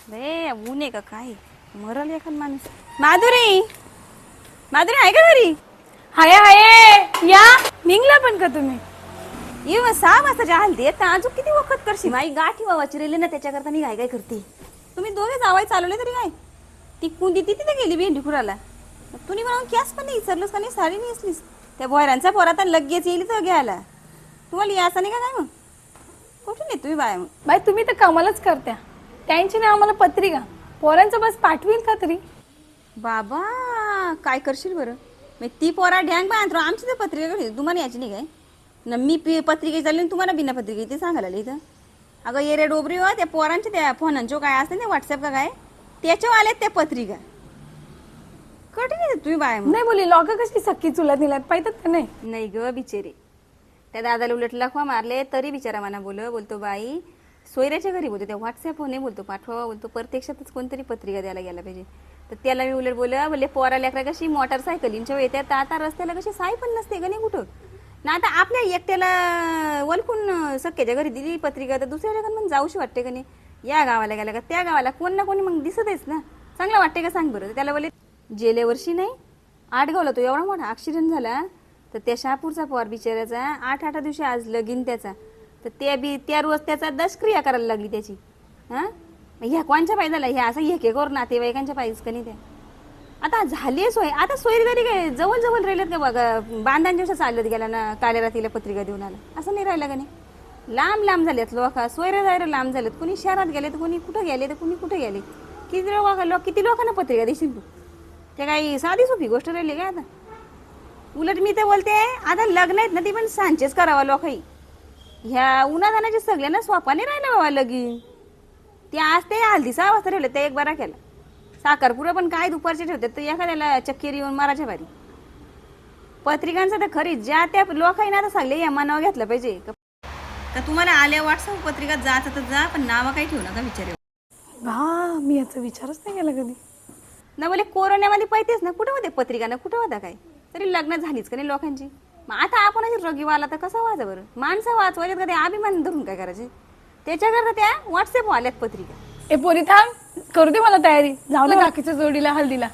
रे ऊन आहे का काय मरल एखाद माणूस. माधुरी माधुरी आहे का घरी? हाय हाय या निघला पण का तुम्ही? ये 6 वाजताच्या हलती आता अजून किती वखत करशील? माई गाठी वावाची रेले ना त्याच्याकरता मी काय काय करते. तुम्ही दोघे जावाय चालवले तरी काय ती कुंदी ती तिथे गेली भेंडी खुराला. तुम्ही म्हणून कॅस पण नाही विसरलोस का नाही साडी नेसलीस त्या बोयरांचा पोरात लगेच येईल तर घ्यायला तुम्हाला यायचं नाही का काय मग कुठून येत तुम्ही बाय? मग बाई तुम्ही तर कमालच करत्या. त्यांची ना आम्हाला पत्रिका पोरांचं बस पाठवील का तरी? बाबा काय करशील बरं मग ती पोरा डँग बाय अंतर आमची तर पत्रिका कधी तुम्हाला याची नाही काय ना मी पत्रिका चालली तुम्हाला बिना पत्रिका ते सांगायला लागले इथं. अगं ये रे डोबरी हो त्या पोरांच्या त्या फोनांच्या काय असते ना व्हॉट्सअप का काय त्याच्यावर आल्यात त्या पत्रिका कठीण आहे तुम्ही बाय. नाही बोली लोक कशी सक्की चुलत निलात पाहिजेत का नाही? नाही ग बिचारे त्या दादाला उलट लखवा मारले तरी बिचारा मना बोलतो बाई सोयऱ्याच्या घरी बोलतो त्या व्हॉट्सअप ने बोलतो पाठवा बोलतो प्रत्यक्षातच कोणतरी पत्रिका द्यायला गेला पाहिजे. तर त्याला मी उलट बोलले पोरा लेकरा कशी मोटरसायकलींच्या येतात आता रस्त्याला कशी साई पण नसते का नाही कुठं ना आता आपल्या एकट्याला वलकून सख्याच्या घरी दिली पत्रिका तर दुसऱ्या पण जाऊशी वाटते का नाही या गावाला गेला का त्या गावाला कोण ना कोणी मग दिसतच ना चांगलं वाटते का सांग बरं. त्याला बोले गेल्या वर्षी नाही आठगावला तो एवढा मोठा ॲक्सिडेंट झाला तर त्या शहापूरचा पोर बिचाऱ्याचा 8 दिवशी आज लगीन त्याचा तर त्या रोज त्याचा दशक्रिया करायला लागली त्याची. हां ह्या कोणच्या पाय झाला ह्या असं हे करू नातेवाईकांच्या पायीच का नाही त्या आता झाली सोय आता सोयरी तरी काय जवळ जवळ राहिलेत का बघा बांधांच्या दिवसा चालत गेला ना काल्या रात्रीला पत्रिका देऊन आला असं नाही राहिलं का नाही. लांब लांब झालेत लोक सोयरे जायरे लांब झालेत कोणी शहरात गेले तर कोणी कुठं गेले तर कोणी कुठं गेले किती लोकांना पत्रिका देशील तू ते काही साधी सोपी गोष्ट राहिली का आता. उलट मी तर बोलते आता लग्न आहेत ना ती पण सांचेच करावा लोकही ह्या उन्हाधानाचे सगळ्यांना स्वापाने राहिलं बाबा लगीन ते आज ते हल्दी 6 वाजता ठेवले ते एक बरा केला साखरपुरा पण काय दुपारचे ठेवतात तर एखाद्याला चक्कीर येऊन माराच्या भारी पत्रिकांचं तर खरी ज्या त्या लोकांनी आता सांगले या मनावर घेतलं पाहिजे का तुम्हाला आल्या व्हॉट्सअप पत्रिका जात तर जा पण नावं काही ठेवू नका विचार. हा मी याचा विचारच नाही केला कधी ना बोले कोरोनामध्ये पाहिजेच ना कुठं होते पत्रिका ना कुठं होता काय तरी लग्न झालीच का नाही लोकांची. मग आता आपण रगीवाला तर कसं वाचा बरं माणसं वाचवायच्यात का ते अभिमान धरून काय करायचे त्याच्याकरता त्या व्हॉट्सअप आल्यात पत्रिका. ए पोरी थांब करू दे मला तयारी जाऊ दे काकीच्या जोडीला हल्दीला.